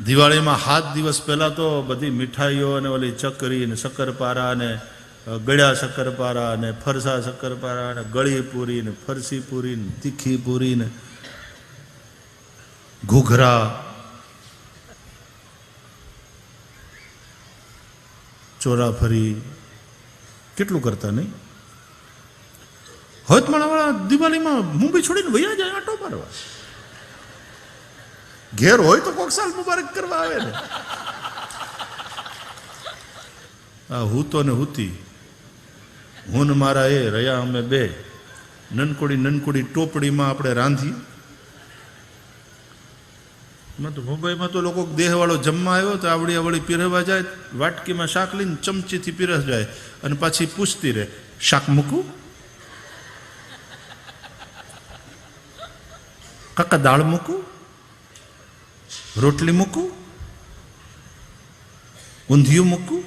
દિવાળીમાં 7 દિવસ પહેલાં તો બધી મીઠાઈઓ અને ઓલી ચકરી ને શક્કરપારા ને ગળ્યા શક્કરપારા ને ફરસા શક્કરપારા ને ગળી પૂરી ને ફરસી પૂરી ને તીખી પૂરી ને ઘૂઘરા, ચોરાફરી કેટલું કરતા નહીં. હવે માણાવાળા દિવાળીમાં મુંબઈ છોડીને વયા જાય આટો મારવા. ઘેર હોય તો કોક સાલ મુબારક કરવા આવે ને. આ હૂતો ને હૂતી, હું ને મારા એ રહ્યા અમે બે નનકુડી ટોપડીમાં આપણે રાંધીએ. તો મુંબઈમાં તો લોકો દેહવાળો જમવા આવ્યો તો આવડી પીરસવા જાય, વાટકીમાં શાક લઈને ચમચીથી પીરસ જાય અને પાછી પૂછતી રહે, શાક મૂકું કાકા, દાળ મૂકું, રોટલી મૂકું, ઊંધિયું મૂકું?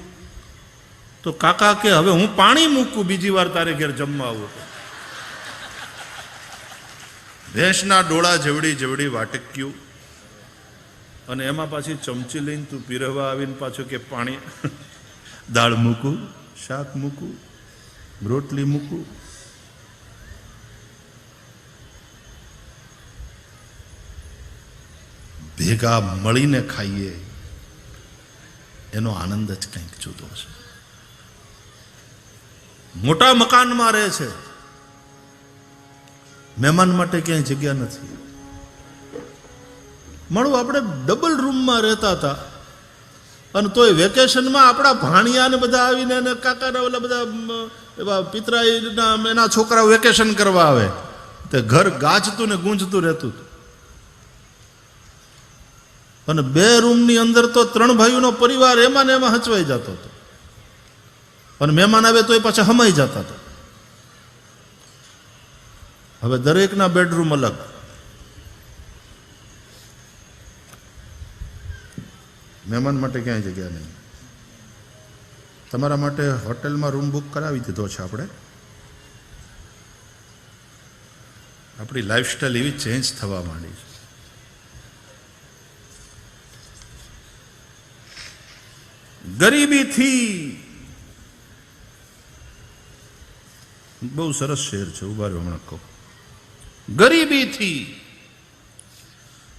તો કાકા કે હવે હું પાણી મૂકું બીજી વાર તારે ઘેર જમવા આવું. ભેંસના ડોળા જેવડી વાટક્યું અને એમાં પાછી ચમચી લઈને તું પીરવા આવીને પાછું કે પાણી, દાળ મૂકું, શાક મૂકું, રોટલી મૂકું. ભેગા મળીને ખાઈએ એનો આનંદ જ કંઈક જુદો છે. મોટા મકાનમાં રહે છે, મહેમાન માટે ક્યાંય જગ્યા નથી. મળું આપણે ડબલ રૂમમાં રહેતા હતા અને તોય વેકેશનમાં આપણા ભાણિયાને બધા આવીને અને કાકાના ઓલા બધા એવા પિતરાઈના એના છોકરાઓ વેકેશન કરવા આવે તે ઘર ગાજતું ને ગુંજતું રહેતું. અને 2 રૂમની અંદર તો 3 ભાઈઓનો પરિવાર એમાં ને એમાં હચવાઈ જતો હતો અને મહેમાન આવે તો એ પાછા હમાઈ જતા હતા. હવે દરેકના બેડરૂમ અલગ. મહેમાન માટે ક્યાંય જગ્યા નહીં. તમારા માટે હોટેલમાં રૂમ બુક કરાવી દીધો છે આપણે. આપણી લાઈફસ્ટાઈલ એવી ચેન્જ થવા માંડી છે. ગરીબીથી, બહુ સરસ શેર છે, ઉભા રહ્યો હમણાં કહું. गरीबी थी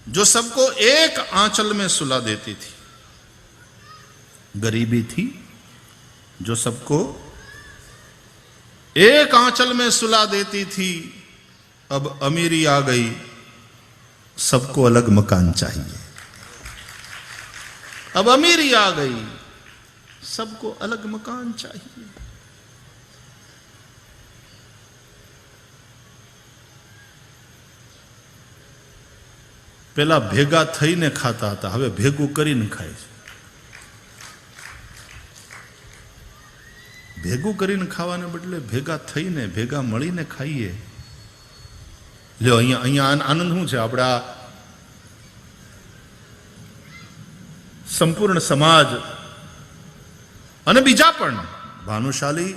जो सबको एक आंचल में सुला देती थी. गरीबी थी जो सबको एक आंचल में सुला देती थी. अब अमीरी आ गई, सबको अलग मकान चाहिए. अब अमीरी आ गई, सबको अलग मकान चाहिए. પેલા ભેગા થઈને ખાતા હતા, હવે ભેગું કરીને ખાય છે. ભેગું કરીને ખાવાને બદલે ભેગા થઈને, ભેગા મળીને ખાઈએ. લ્યો અહીંયા આનંદ શું છે? આપણા સંપૂર્ણ સમાજ અને બીજા પણ ભાનુશાલી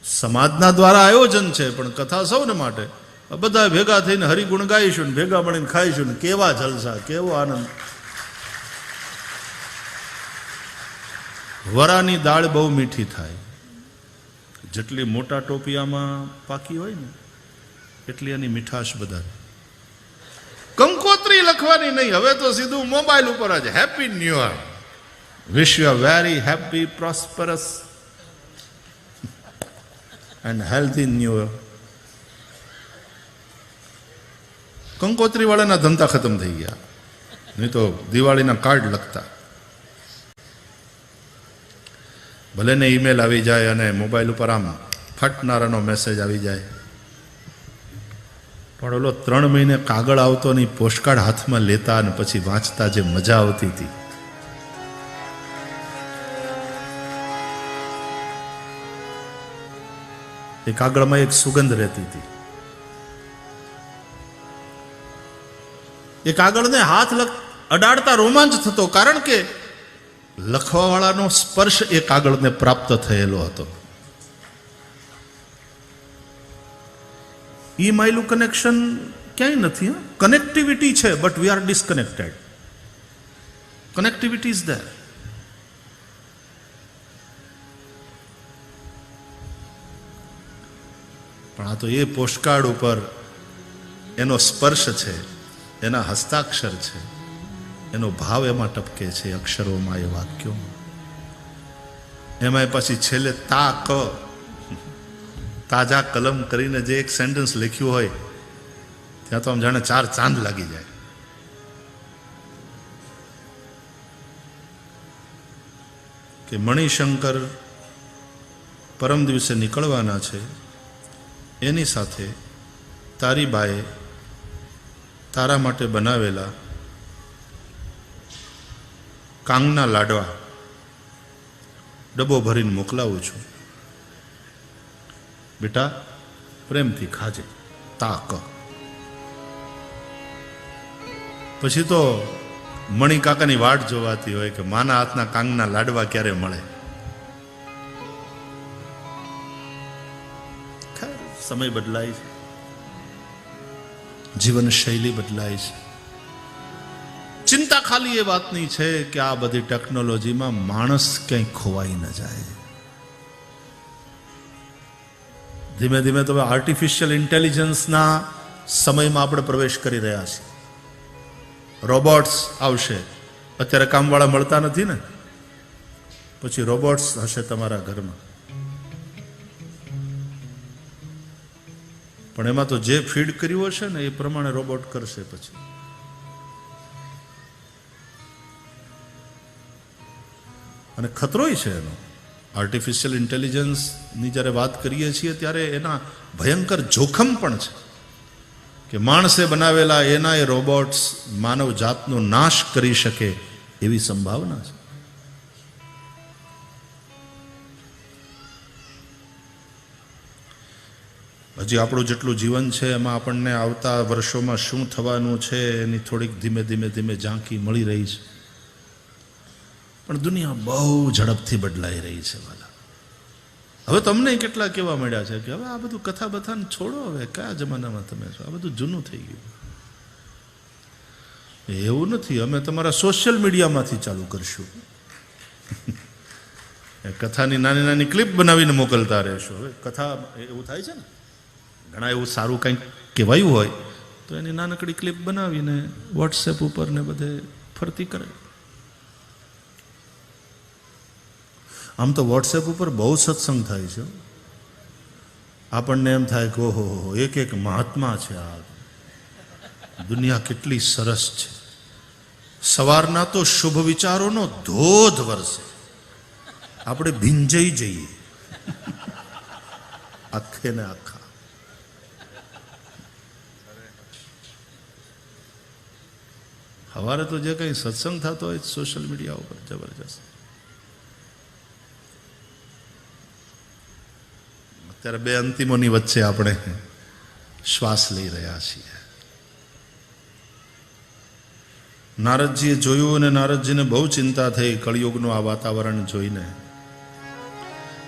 સમાજના દ્વારા આયોજન છે, પણ કથા સૌને માટે. બધા ભેગા થઈને હરિગુણ ગાઈશું ને ભેગા મળીને ખાઈશું ને કેવા જલસા, કેવો આનંદ. વરાની દાળ બહુ મીઠી થાય, જેટલી મોટા ટોપિયામાં પાકી હોય ને એટલી એની મીઠાશ વધારે. કંકોત્રી લખવાની નહીં, હવે તો સીધું મોબાઈલ ઉપર જ happy new year, wish you a very happy prosperous and healthy new year. કંકોત્રી વાળાના ધંધા ખતમ થઈ ગયા, નહીં તો દિવાળીના કાર્ડ લખતા. ભલે ને ઈમેલ આવી જાય અને મોબાઈલ ઉપર આમ ફટનારાનો મેસેજ આવી જાય, પણ ઓલો 3 મહિને કાગળ આવતો નહીં, પોસ્ટકાર્ડ હાથમાં લેતા અને પછી વાંચતા જે મજા આવતી હતી. એ કાગળમાં એક સુગંધ રહેતી હતી. એ કાગળને હાથ અડાડતા રોમાંચ થતો, કારણ કે લખવાવાળાનો સ્પર્શ એ કાગળને પ્રાપ્ત થયેલો હતો. ઈમેઇલનું કનેક્શન ક્યાંય નથી. કનેક્ટિવિટી છે, but we are disconnected. Connectivity is there. પણ આ તો એ પોસ્ટકાર્ડ ઉપર એનો સ્પર્શ છે, એના હસ્તાક્ષર છે, એનો ભાવ એમાં ટપકે છે, અક્ષરોમાં, એ વાક્યોમાં. એમાં પછી છેલ્લે તાજા કલમ કરીને જે એક સેન્ટેન્સ લખ્યું હોય ત્યાં તો આમ જાણે 4 ચાંદ લાગી જાય. કે મણિશંકર પરમ દિવસે નીકળવાના છે, એની સાથે તારી બાએ તારા માટે બનાવેલા કાંગના લાડવા ડબ્બો ભરીને મોકલાવું છું. બેટા પ્રેમથી ખાજે, તાક. પછી તો મણી કાકાની વાટ જોવાતી હોય કે માના હાથના કાંગના લાડવા ક્યારે મળે. સમય બદલાય છે, જીવનશૈલી બદલાય છે. ચિંતા ખાલી એ વાતની છે કે આ બધી ટેકનોલોજીમાં માણસ ક્યાંય ખોવાઈ ન જાય. ધીમે ધીમે તો આર્ટિફિશિયલ ઇન્ટેલિજન્સના સમયમાં આપણે પ્રવેશ કરી રહ્યા છીએ. રોબોટ્સ આવશે. અત્યારે કામવાળા મળતા નથી ને, પછી રોબોટ્સ હશે તમારા ઘરમાં. પણ એમાં તો જે ફીડ કર્યું હશે ને એ પ્રમાણે રોબોટ કરશે. પછી અને ખતરોય છે એનો. આર્ટિફિશિયલ ઇન્ટેલિજન્સની જ્યારે વાત કરીએ છીએ ત્યારે એના ભયંકર જોખમ પણ છે કે માણસે બનાવેલા એના એ રોબોટ્સ માનવ જાતનો નાશ કરી શકે એવી સંભાવના છે. હજી આપણું જેટલું જીવન છે એમાં આપણને આવતા વર્ષોમાં શું થવાનું છે એની થોડીક ધીમે ધીમે ધીમે ઝાંખી મળી રહી છે. પણ દુનિયા બહુ ઝડપથી બદલાઈ રહી છે વાલા. હવે તમને કેટલા કહેવા મળ્યા છે કે હવે આ બધું કથા બથાને છોડો, હવે કયા જમાનામાં તમે છો, આ બધું જૂનું થઈ ગયું. એવું નથી, અમે તમારા સોશિયલ મીડિયામાંથી ચાલુ કરશું. કથાની નાની નાની ક્લિપ બનાવીને મોકલતા રહેશો. હવે કથા એવું થાય છે ને, ઘણા એવું સારું કંઈક કહેવાયું હોય તો એની નાનકડી ક્લિપ બનાવીને વોટ્સએપ ઉપર ને બધે ફરતી કરે. આમ તો વોટ્સએપ ઉપર બહુ સત્સંગ થાય છે. આપણને એમ થાય કે ઓહો એક એક મહાત્મા છે, આ દુનિયા કેટલી સરસ છે. સવારના તો શુભ વિચારોનો ધોધ વરસે, આપણે ભીંજાઈ જઈએ આખે ને આખા. સવારે તો જે કંઈ સત્સંગ થતો હોય સોશિયલ મીડિયા ઉપર જબરજસ્ત. અત્યારે બે અંતિમોની વચ્ચે આપણે શ્વાસ લઈ રહ્યા છીએ. નારદજીએ જોયું અને નારદજીને બહુ ચિંતા થઈ કળિયુગનું આ વાતાવરણ જોઈને.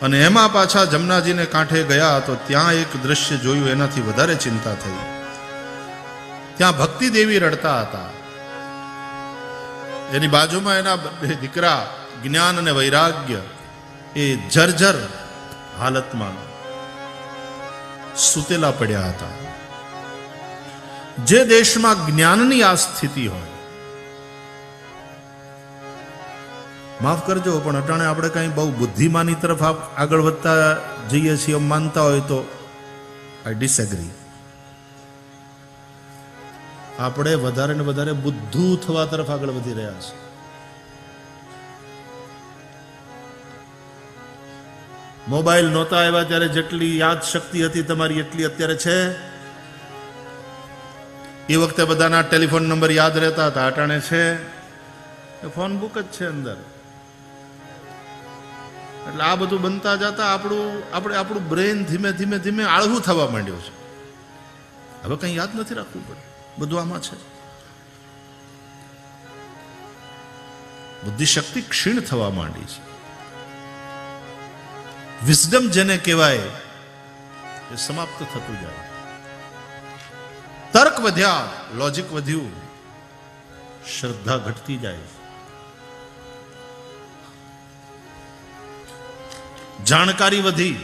અને એમાં પાછા જમનાજીને કાંઠે ગયા તો ત્યાં એક દ્રશ્ય જોયું, એનાથી વધારે ચિંતા થઈ. ત્યાં ભક્તિ દેવી રડતા હતા. એની બાજુમાં એના દીકરા જ્ઞાન અને વૈરાગ્ય એ જર્જર હાલતમાં સૂતેલા પડ્યા હતા. જે દેશમાં જ્ઞાનની આ સ્થિતિ હોય, માફ કરજો પણ અટાણે આપણે કઈ બહુ બુદ્ધિમાની તરફ આગળ વધતા જઈએ છીએ એમ માનતા હોય તો આઈ ડિસએગ્રી. આપણે વધારે ને વધારે બુદ્ધુ થવા તરફ આગળ વધી રહ્યા છીએ. મોબાઈલ નહોતા આવ્યા ત્યારે જેટલી યાદ શક્તિ હતી તમારી એટલી અત્યારે છે. એ વખતે બધાના ટેલિફોન નંબર યાદ રહેતા હતા, અટાણે છે ફોન બુક જ છે અંદર. એટલે આ બધું બનતા જતા આપણું બ્રેન ધીમે ધીમે ધીમે આળવું થવા માંડ્યું છે. હવે કંઈ યાદ નથી રાખવું પડે, બધું આમાં છે. બુદ્ધિ શક્તિ ક્ષીણ થવા માંડી છે. વિઝડમ જેને કહેવાય એ સમાપ્ત થતું જાય. તર્ક વધ્યા, લોજિક વધ્યું, શ્રદ્ધા ઘટતી જાય. જાણકારી વધી,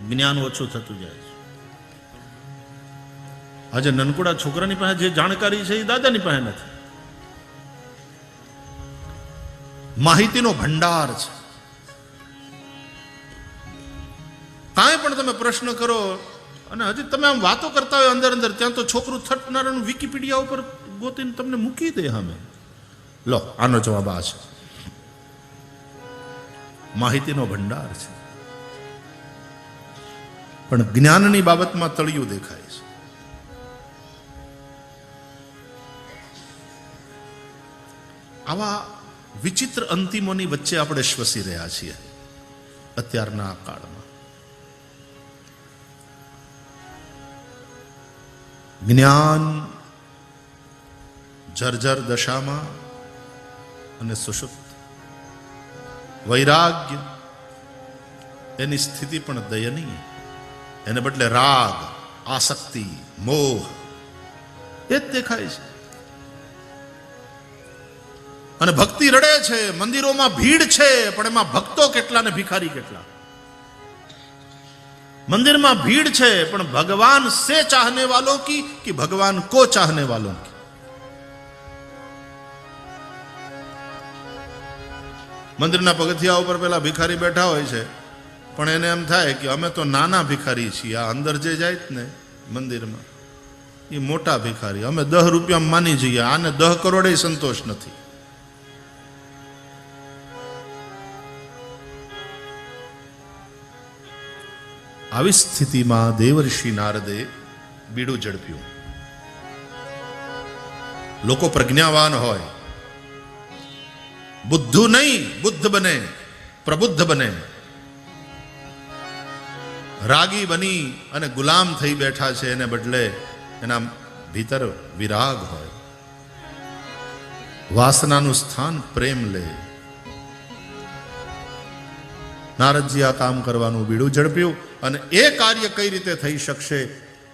જ્ઞાન ઓછું થતું જાય છે. આજે નનકુડા છોકરાની પાસે જે જાણકારી છે એ દાદાની પાસે નથી. માહિતીનો ભંડાર છે. કાંઈ પણ તમે પ્રશ્ન કરો અને હજી તમે આમ વાતો કરતા હોય અંદર અંદર, ત્યાં તો છોકરું થટનારાનું વિકીપીડિયા ઉપર ગોતીને તમને મૂકી દે સામે. લો, આનો જવાબ આ છે. માહિતીનો ભંડાર છે, પણ જ્ઞાનની બાબતમાં તળિયું દેખાય છે. આવા વિચિત્ર અંતિમોની વચ્ચે આપણે શ્વસી રહ્યા છીએ અત્યારના આ કાળમાં. જ્ઞાન જર્જર દશામાં અને સુષુપ્ત. વૈરાગ્ય એની સ્થિતિ પણ દયનીય. એને બદલે રાગ, આસક્તિ, મોહ એ જ દેખાય છે. અને ભક્તિ રડે છે, મંદિરોમાં ભીડ છે, પણ એમાં ભક્તો કેટલા ને ભિખારી કેટલા. મંदिરમાં भीड़ છે, પણ ભગવાન से चाहने वालों की कि भगवान को चाहने वालों की. મંદિરના પગથિયા ઉપર પેલા ભિખારી બેઠા હોય છે, પણ એને એમ થાય કે અમે તો નાના ભિખારી છીએ, આ અંદર જે જાય ને મંદિરમાં એ મોટા ભિખારી, અમે 10 રૂપિયા માની જઈએ, આને 10 કરોડ સંતોષ નથી. આવી સ્થિતિમાં દેવર્ષિ નારદે બીડું ઝડપ્યું. લોકો પ્રજ્ઞાવાન હોય, બુદ્ધુ નહીં બુદ્ધ બને, પ્રબુદ્ધ બને. રાગી બની અને ગુલામ થઈ બેઠા છે, એને બદલે એના ભીતર વિરાગ હોય, વાસનાનું સ્થાન પ્રેમ લે. નારદજી આ કામ કરવાનું બીડું ઝડપ્યું. અને એ કાર્ય કઈ રીતે થઈ શકશે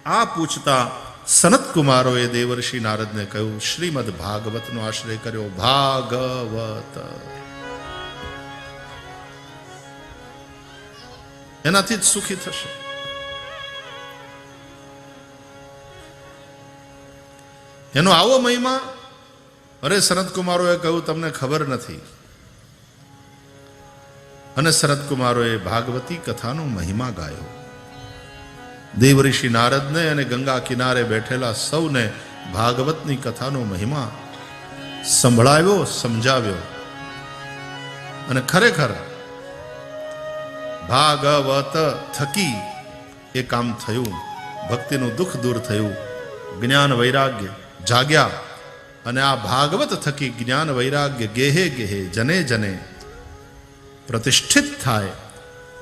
આ પૂછતા સનત કુમારોએ દેવર્ષિ નારદને કહ્યું, શ્રીમદ ભાગવતનો આશ્રય કર્યો. ભાગવત એનાથી જ સુખી થશે. એનો આવો મહિમા. અરે સનત કુમારોએ કહ્યું તમને ખબર નથી. અને સનત કુમારોએ ભાગવતી કથાનો મહિમા ગાયો. દેવર્ષિ નારદને અને ગંગા કિનારે બેઠેલા સૌને ભાગવતની કથાનો મહિમા સંભળાવ્યો, સમજાવ્યો. અને ખરેખર ભાગવત થકી એ કામ થયું. ભક્તિનું દુઃખ દૂર થયું, જ્ઞાન વૈરાગ્ય જાગ્યા. અને આ ભાગવત થકી જ્ઞાન વૈરાગ્ય ગેહે ગેહે જને જને પ્રતિષ્ઠિત થાય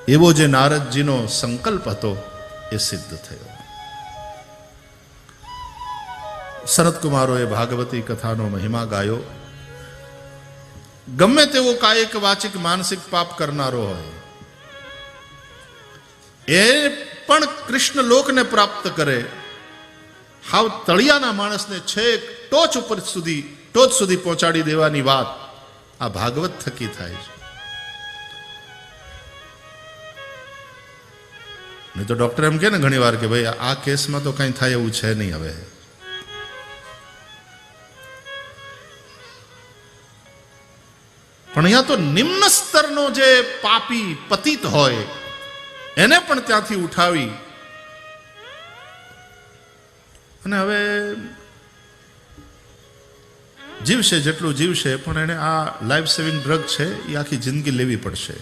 એવો જે નારદજીનો સંકલ્પ હતો એ સિદ્ધ થયો. સનત કુમારોએ ભાગવતી કથાનો મહિમા ગાયો. ગમે તેવો કાયિક વાચિક માનસિક પાપ કરનારો હોય એ પણ કૃષ્ણ લોકને પ્રાપ્ત કરે. હાવ તળિયાના માણસને છેક ટોચ સુધી પહોંચાડી દેવાની વાત આ ભાગવત થકી થાય છે. નહીં તો ડોક્ટર એમ કે ને ઘણી વાર કે ભાઈ આ કેસમાં તો કઈ થાય એવું છે નહીં. હવે પણ અહીંયા તો નિમ્ન સ્તરનો જે પાપી પતિત હોય એને પણ ત્યાંથી ઉઠાવી અને હવે જીવશે જેટલું જીવશે, પણ એને આ લાઈફ સેવિંગ ડ્રગ છે એ આખી જિંદગી લેવી પડશે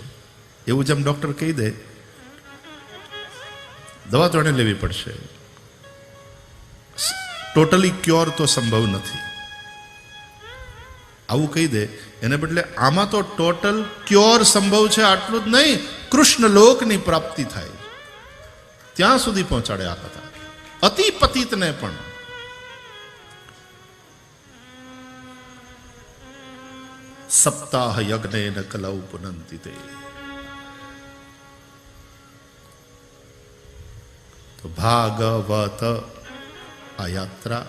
એવું જેમ ડોક્ટર કહી દે, દવા તો એને લેવી પડશે. ટોટલી ક્યોર તો સંભવ નથી આવું કહી દે. એને બદલે આમાં તો ટોટલ ક્યોર સંભવ છે. આટલું જ નહીં, કૃષ્ણ લોકની પ્રાપ્તિ થાય ત્યાં સુધી પહોંચાડે આ કથા. અતિ પતિતને પણ સપ્તાહ યજ્ઞેન કલૌ પુનંતિ તે. તો ભાગવત આ યાત્રા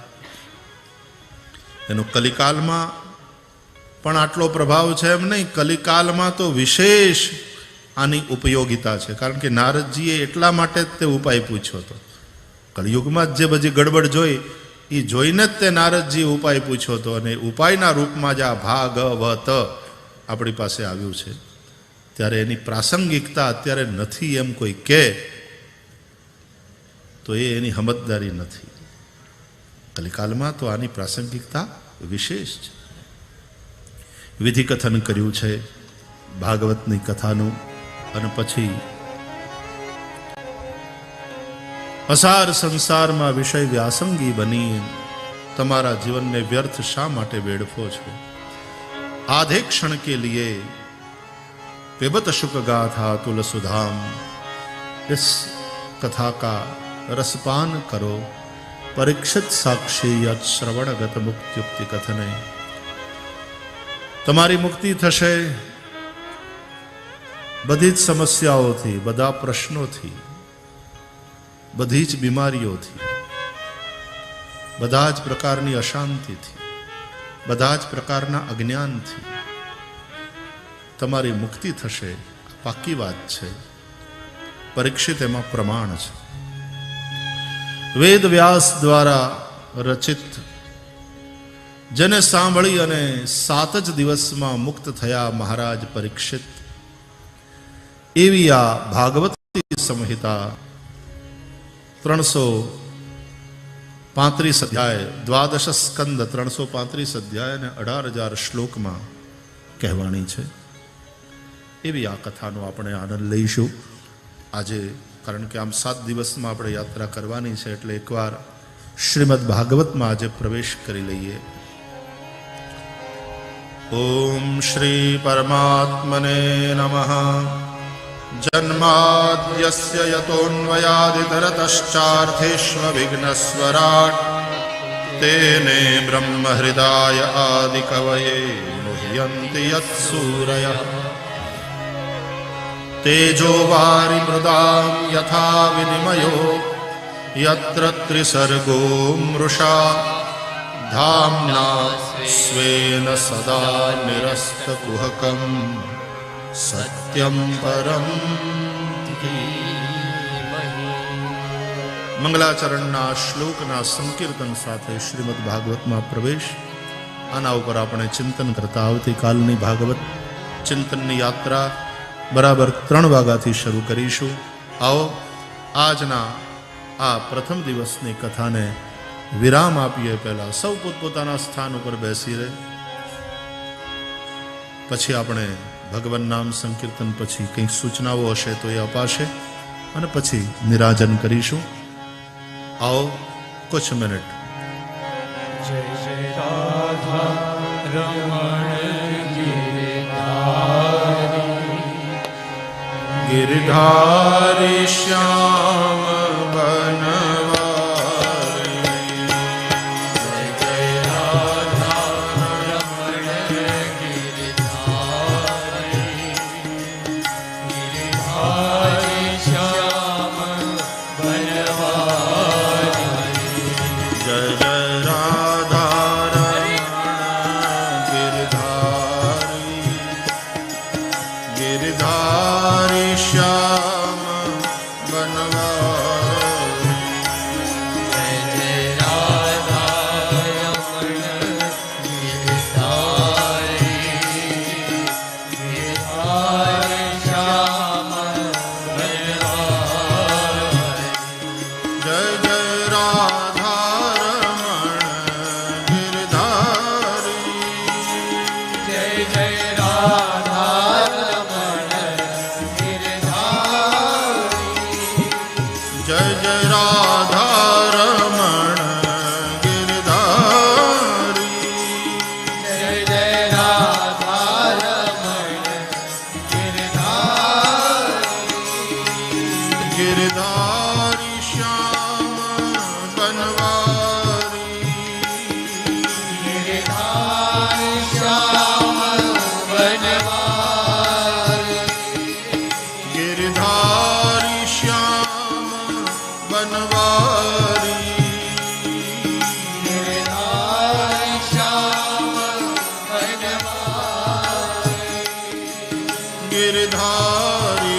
એનો કલિકાલમાં પણ આટલો પ્રભાવ છે એમ નહીં. કલિકાલમાં તો વિશેષ આની ઉપયોગિતા છે. કારણ કે નારદજીએ એટલા માટે જ તે ઉપાય પૂછ્યો હતો. કળિયુગમાં જ જે બધી ગડબડ જોઈ એ જોઈને જ તે નારદજી ઉપાય પૂછ્યો હતો, અને ઉપાયના રૂપમાં જ આ ભાગવત આપણી પાસે આવ્યું છે. ત્યારે એની પ્રાસંગિકતા અત્યારે નથી એમ કોઈ કહે તો એ એની સમજદારી નથી. કલિકાલમાં તો આની પ્રાસંગિકતા વિશેષ છે. વિધિ કથન કર્યું છે ભાગવતની કથાનું, અને પછી અસાર સંસારમાં વિષય વ્યાસંગી બની તમારા જીવનને વ્યર્થ શા માટે વેડફો છો? आधे क्षण के लिए पिबत शुक गाथा तुलसुधाम, इस कथा का रसपान करो. परीक्षित साक्षी यत् श्रवणगत मुक्त्युक्ति कथने. તમારી મુક્તિ થશે બધી જ સમસ્યાઓથી, બધા પ્રશ્નોથી, બધી જ બીમારીઓથી, બધા જ પ્રકારની અશાંતિથી, બધા જ પ્રકારના અજ્ઞાનથી તમારી મુક્તિ થશે. પાકી વાત છે. પરીક્ષિત એમાં પ્રમાણ છે. વેદ વ્યાસ દ્વારા રચિત, જેને સાંભળી અને 7 જ દિવસમાં મુક્ત થયા મહારાજ પરીક્ષિત, એવી આ ભાગવતી સંહિતા 335 અધ્યાય, 12 સ્કંદ, 335 અધ્યાય અને 18,000 શ્લોકમાં કહેવાણી છે. એવી આ કથાનો આપણે આનંદ લઈશું આજે. કારણ કે આમ 7 દિવસમાં આપણે યાત્રા કરવાની છે, એટલે એકવાર શ્રીમદ ભાગવતમાં આજે પ્રવેશ કરી લઈએ. ઓમ શ્રી પરમાત્મને નમઃ. જન્માદ્યસ્ય યતોન્વયાદિતરતશ્ચાર્થેષ્વવિઘ્નસ્વરાટ તેને બ્રહ્મ હૃદાય આદિકવયે મુહ્યન્તિ યત્સૂરયઃ તેજો વારિમૃદાં યથા વિનિમયો યત્ર ત્રિસર્ગો મૃષા ધામ્ના સ્વેન સદા નિરસ્તકુહકં સત્યમ પરમ. મંગલાચરણના શ્લોકના સંકીર્તન સાથે શ્રીમદ ભાગવતમાં પ્રવેશ. આના ઉપર આપણે ચિંતન કરતા આવતીકાલની ભાગવત ચિંતનની યાત્રા બરાબર 3 વાગ્યાથી શરૂ કરીશું. આવો આજના આ પ્રથમ દિવસની કથાને વિરામ આપીએ. પહેલા સૌ પોતપોતાના સ્થાન ઉપર બેસી રહે. પછી આપણે ભગવાન નામ સંકીર્તન પછી કંઈક સૂચનાઓ હશે તો એ અપાશે, અને પછી નિરાજન કરીશું. આવો કુછ મિનિટ. જય જય રાધા રમણ ગિરધારી શ્યામ બનવારી. જય જય રાધા રમણ ગિરધારી, ગિરધારી શ્યામ બનવારી. જય જય રાધા રમણ ગિરધારી, ગિરધારી શ્યામ બનવારી. જય જય રાધા રમણ ગિરધારી, ગિરધારી શ્યામ બનવારી. જય જય રાધા રમણ ગિરધારી, જય જય રાધા રમણ ગિરધારી, જય જય રાધા રમણ ગિરધારી. જય જય રાધા રમણ ગિરધારી, ગિરધારી શ્યામ બનવારી. ગિરધારી શ્યામ બનવારી. ગિરધારી શ્યામ બનવારી. ગિરધારી શ્યામ બનવારી. ગિરધારી